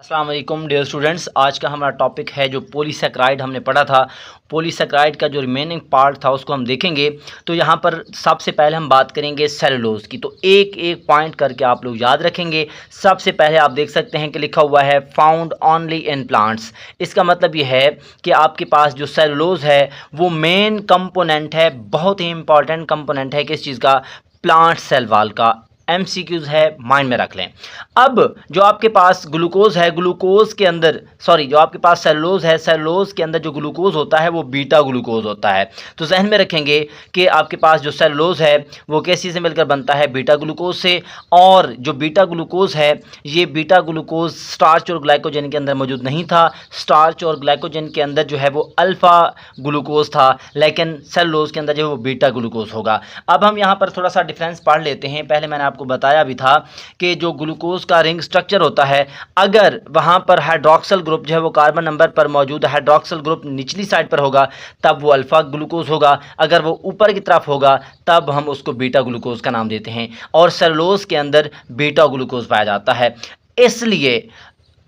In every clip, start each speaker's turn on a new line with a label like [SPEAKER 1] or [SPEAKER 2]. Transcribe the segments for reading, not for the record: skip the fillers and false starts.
[SPEAKER 1] अस्सलाम वालेकुम dear students. आज का हमारा टॉपिक है जो पॉलीसेकेराइड हमने पढ़ा था। पॉलीसेकेराइड का जो रिमेनिंग पार्ट था उसको हम देखेंगे। तो यहाँ पर सबसे पहले हम बात करेंगे सेलुलोज की। तो एक एक पॉइंट करके आप लोग याद रखेंगे। सबसे पहले आप देख सकते हैं कि लिखा हुआ है फाउंड ओनली इन प्लांट्स। इसका मतलब ये है कि आपके पास जो सेलुलोज है वो मेन कंपोनेंट है, बहुत ही इंपॉर्टेंट कंपोनेंट है किस चीज़ का, प्लांट सेल वाल का। MCQs है, माइंड में रख लें। अब जो आपके पास ग्लूकोज है, ग्लूकोज के अंदर जो आपके पास सेलुलोज है, सेलुलोज के अंदर जो ग्लूकोज होता है वो बीटा ग्लूकोज होता है। तो जहन में रखेंगे कि आपके पास जो सेलुलोज है वो किस चीज़ से मिलकर बनता है, बीटा ग्लूकोज से। और जो बीटा ग्लूकोज है ये बीटा ग्लूकोज स्टार्च और ग्लाइकोजन के अंदर मौजूद नहीं था। स्टार्च और ग्लाइकोजन के अंदर जो है वो अल्फ़ा ग्लूकोज था, लेकिन सेलुलोज के अंदर जो है वो बीटा ग्लूकोज होगा। अब हम यहाँ पर थोड़ा सा डिफरेंस पढ़ लेते हैं। पहले मैंने आपको बताया भी था कि जो ग्लूकोज का रिंग स्ट्रक्चर होता है, अगर वहाँ पर हाइड्रोक्सल ग्रुप जो है वो कार्बन नंबर पर मौजूद हाइड्रोक्सल ग्रुप निचली साइड पर होगा तब वो अल्फ़ा ग्लूकोज होगा। अगर वो ऊपर की तरफ होगा तब हम उसको बीटा ग्लूकोज का नाम देते हैं। और सेलुलोज के अंदर बीटा ग्लूकोज पाया जाता है। इसलिए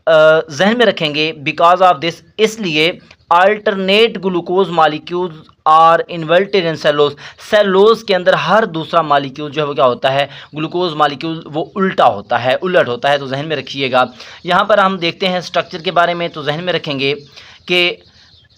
[SPEAKER 1] जहन में रखेंगे, बिकॉज ऑफ दिस, इसलिए alternate glucose molecules are inverted in cellulose. Cellulose के अंदर हर दूसरा मालिक्यूल जो है वो क्या होता है, ग्लूकोज मालिक्यूल, वो उल्टा होता है, उलट होता है। तो जहन में रखिएगा। यहाँ पर हम देखते हैं स्ट्रक्चर के बारे में। तो जहन में रखेंगे कि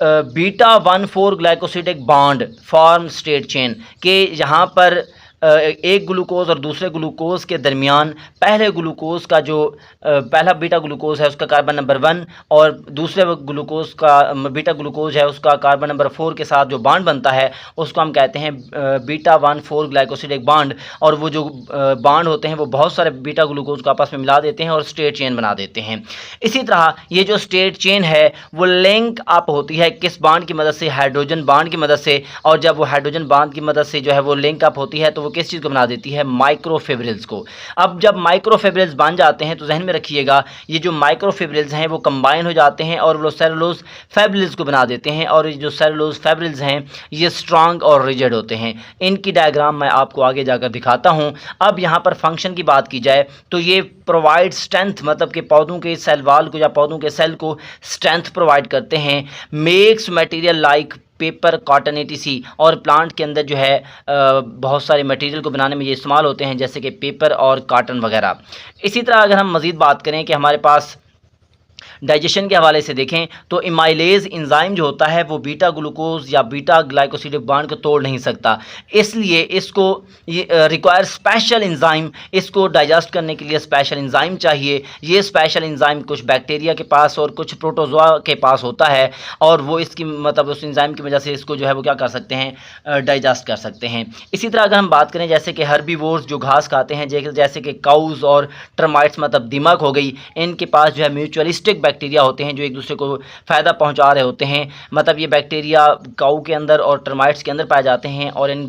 [SPEAKER 1] beta 1,4 glycosidic bond form straight chain के यहाँ पर एक ग्लूकोज और दूसरे ग्लूकोज के दरमियान पहले ग्लूकोज का जो पहला बीटा ग्लूकोज है उसका कार्बन नंबर 1 और दूसरे ग्लूकोज का बीटा ग्लूकोज है उसका कार्बन नंबर 4 के साथ जो बॉन्ड बनता है उसको हम कहते हैं बीटा 1,4 ग्लाइकोसिडिक बॉन्ड। और वो जो बॉन्ड होते हैं वो बहुत सारे बीटा ग्लूकोज को आपस में मिला देते हैं और स्ट्रेट चेन बना देते हैं। इसी तरह ये जो स्ट्रेट चेन है वो लिंक अप होती है किस बॉन्ड की मदद से, हाइड्रोजन बॉन्ड की मदद से। और जब वो हाइड्रोजन बॉन्ड की मदद से जो है वो लिंक अप होती है तो वो किस चीज़ को बना देती है, माइक्रोफिब्रिल्स को। अब जब माइक्रोफिब्रिल्स बन जाते हैं तो जहन में रखिएगा ये जो माइक्रोफिब्रिल्स हैं वो कंबाइन हो जाते हैं और वो सेलुलोज फिब्रिल्स को बना देते हैं। और ये जो सेलुलोज फिब्रिल्स हैं ये स्ट्रांग और रिजिड होते हैं। इनकी डायग्राम मैं आपको आगे जाकर दिखाता हूँ। अब यहाँ पर फंक्शन की बात की जाए तो ये प्रोवाइड स्ट्रेंथ, मतलब कि पौधों के सेल वाल को या पौधों के सेल को स्ट्रेंथ प्रोवाइड करते हैं। Makes material like paper, cotton etc। और प्लांट के अंदर जो है बहुत सारे मटेरियल को बनाने में ये इस्तेमाल होते हैं, जैसे कि पेपर और कॉटन वगैरह। इसी तरह अगर हम मज़ीद बात करें कि हमारे पास डाइजेशन के हवाले से देखें तो इमाइलेज इंजाइम जो होता है वो बीटा ग्लूकोज या बीटा ग्लाइकोसिडिक बॉन्ड को तोड़ नहीं सकता। इसलिए इसको रिक्वायर स्पेशल इंजाइम, इसको डाइजेस्ट करने के लिए स्पेशल इंजाइम चाहिए। ये स्पेशल इंजाइम कुछ बैक्टीरिया के पास और कुछ प्रोटोजोआ के पास होता है और वो इसकी मतलब उस इंजाइम की वजह से इसको जो है वो क्या कर सकते हैं, डाइजेस्ट कर सकते हैं। इसी तरह अगर हम बात करें जैसे कि हर्बीवोर्स जो घास खाते हैं, जैसे कि काउज और टर्माइट्स मतलब दीमक हो गई, इनके पास जो है म्यूचुअलिस्टिक बैक्टीरिया होते हैं जो एक दूसरे को फ़ायदा पहुंचा रहे होते हैं। मतलब ये बैक्टीरिया काऊ के अंदर और टर्माइट्स के अंदर पाए जाते हैं और इन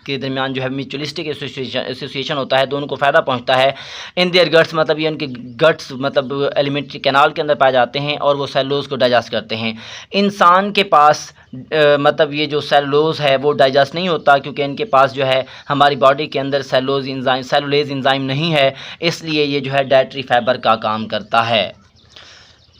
[SPEAKER 1] के दरमियान जो है म्यूचुअलिस्टिक एसोसिएशन होता है, दोनों को फ़ायदा पहुंचता है। इन देयर गट्स, मतलब ये उनके गट्स मतलब एलिमेंट्री कैनाल के अंदर पाए जाते हैं और वो सेलुलोज को डाइजेस्ट करते हैं। इंसान के पास मतलब ये जो सेलुलोज है वो डाइजेस्ट नहीं होता क्योंकि इनके पास जो है हमारी बॉडी के अंदर सेलुलेज इंजाइम नहीं है, इसलिए ये जो है डाइटरी फाइबर का काम करता है।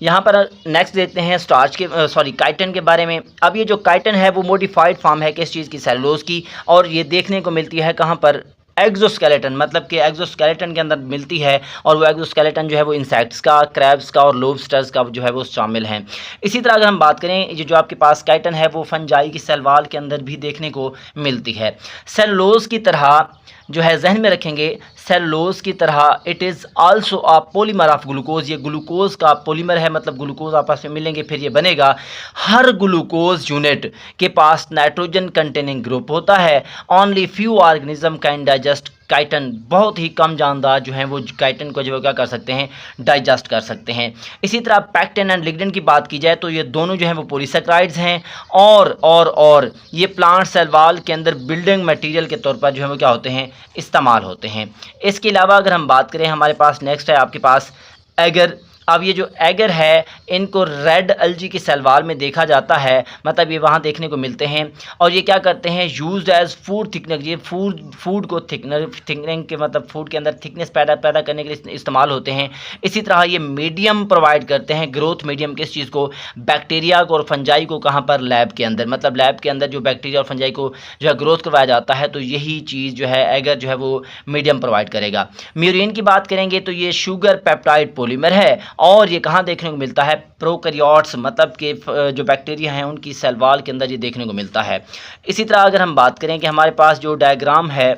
[SPEAKER 1] यहाँ पर नेक्स्ट देखते हैं स्टार्च के काइटिन के बारे में। अब ये जो काइटिन है वो मोडिफाइड फॉर्म है किस चीज़ की, सेलुलोज की। और ये देखने को मिलती है कहाँ पर, एक्जोस्केलेटन, मतलब कि एक्जोस्केलेटन के अंदर मिलती है। और वो एक्जोस्केलेटन जो है वो इंसेक्ट्स का, क्रैब्स का और लोबस्टर्स का जो है वो शामिल हैं। इसी तरह अगर हम बात करें ये जो आपके पास काइटिन है वो फंजाई की सेल वाल के अंदर भी देखने को मिलती है। सेलुलोज की तरह जो है जहन में रखेंगे, सेलुलोज की तरह it is also a polymer of glucose. ये ग्लूकोज का पॉलीमर है, मतलब ग्लूकोज आपस में मिलेंगे फिर ये बनेगा। हर ग्लूकोज यूनिट के पास नाइट्रोजन कंटेनिंग ग्रुप होता है। Only few organism can digest chitin. बहुत ही कम जानदार जो हैं वो काइटिन को जो है क्या कर सकते हैं, डाइजेस्ट कर सकते हैं। इसी तरह पैक्टिन एंड लिग्निन की बात की जाए तो ये दोनों जो हैं वो पॉलीसेकेराइड्स हैं और ये प्लांट सेल वाल के अंदर बिल्डिंग मटेरियल के तौर पर जो है वो क्या होते हैं, इस्तेमाल होते हैं। इसके अलावा अगर हम बात करें हमारे पास नेक्स्ट है आपके पास एगर अब ये जो एगर है इनको रेड अलजी की सलवार में देखा जाता है, मतलब ये वहाँ देखने को मिलते हैं। और ये क्या करते हैं, यूज्ड एज फूड थिकनर, ये फूड को थिकनिंग के मतलब फूड के अंदर थिकनेस पैदा करने के लिए इस्तेमाल होते हैं। इसी तरह ये मीडियम प्रोवाइड करते हैं, ग्रोथ मीडियम, किस चीज़ को, बैक्टीरिया को और फंजाई को। कहाँ पर, लैब के अंदर, मतलब लैब के अंदर जो बैक्टीरिया और फंजाई को जो है ग्रोथ करवाया जाता है, तो यही चीज़ जो है एगर जो है वो मीडियम प्रोवाइड करेगा। म्यूरिन की बात करेंगे तो ये शुगर पेप्टाइड पॉलीमर है और ये कहाँ देखने को मिलता है, प्रोकैरियोट्स मतलब कि जो बैक्टीरिया हैं उनकी सेल वॉल के अंदर ये देखने को मिलता है। इसी तरह अगर हम बात करें कि हमारे पास जो डायग्राम है,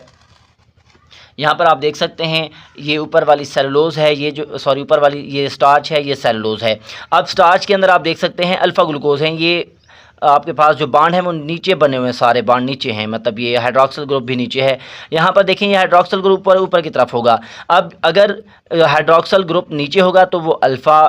[SPEAKER 1] यहाँ पर आप देख सकते हैं, ये ऊपर वाली सेलुलोज है, ये जो ऊपर वाली ये स्टार्च है, ये सेलुलोज है। अब स्टार्च के अंदर आप देख सकते हैं अल्फ़ा ग्लूकोज हैं, ये आपके पास जो बांड है वो नीचे बने हुए हैं, सारे बांड नीचे हैं, मतलब ये हाइड्रोक्सिल ग्रुप भी नीचे है। यहाँ पर देखें ये हाइड्रोक्सिल ग्रुप ऊपर की तरफ होगा। अब अगर हाइड्रोक्सिल ग्रुप नीचे होगा तो वो अल्फ़ा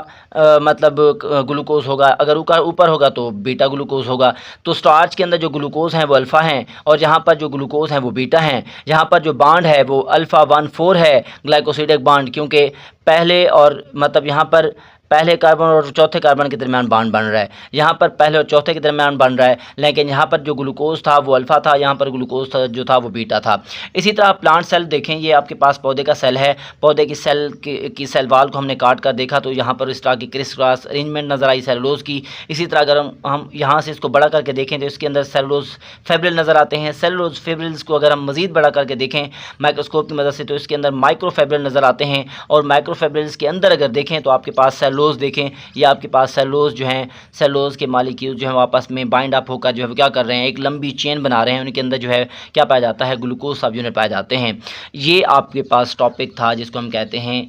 [SPEAKER 1] मतलब ग्लूकोज होगा, अगर ऊपर होगा तो बीटा ग्लूकोज होगा। तो स्टार्च के अंदर जो ग्लूकोज हैं वो अल्फ़ा हैं और यहाँ पर जो ग्लूकोज हैं वो बीटा हैं। यहाँ पर जो बांड है वो अल्फ़ा 1,4 है ग्लाइकोसिडिक बांड, क्योंकि पहले और मतलब यहाँ पर पहले कार्बन और चौथे कार्बन के दरमियान बांड बन रहा है, यहाँ पर पहले और चौथे के दरमियान बन रहा है, लेकिन यहाँ पर जो ग्लूकोज था वो अल्फ़ा था, यहाँ पर ग्लूकोज था जो था वो बीटा था। इसी तरह प्लांट सेल देखें, ये आपके पास पौधे का सेल है, पौधे की सेल की सेल वाल को हमने काट कर देखा तो यहाँ पर इस तरह की क्रिस क्रॉस अरेंजमेंट नज़र आई सेलुलोज की। इसी तरह अगर हम यहाँ से इसको बड़ा करके देखें तो इसके अंदर सेलुलोज फेब्रिल नज़र आते हैं। सेलुलोज फेब्रिल्स को अगर हम मज़ीद बड़ा करके देखें माइक्रोस्कोप की मदद से तो इसके अंदर माइक्रोफेब्रिल नज़र आते हैं। और माइक्रोफेब्रिल्स के अंदर अगर देखें तो आपके पास सेलुलोज देखें, ये आपके पास सेलुलोज जो हैं, सेलुलोज के मालिक्यूल जो हैं आपस में बाइंड अप होकर जो है क्या कर रहे हैं, एक लंबी चेन बना रहे हैं, उनके अंदर जो है क्या पाया जाता है, ग्लूकोज सब यूनिट पाए जाते हैं। ये आपके पास टॉपिक था जिसको हम कहते हैं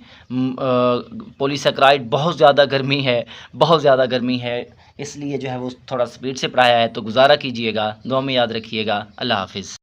[SPEAKER 1] पॉलीसेकेराइड। बहुत ज़्यादा गर्मी है, बहुत ज़्यादा गर्मी है, इसलिए जो है वो थोड़ा स्पीड से पढ़ाया है, तो गुजारा कीजिएगा, दुआ में याद रखिएगा। अल्लाह हाफिज़।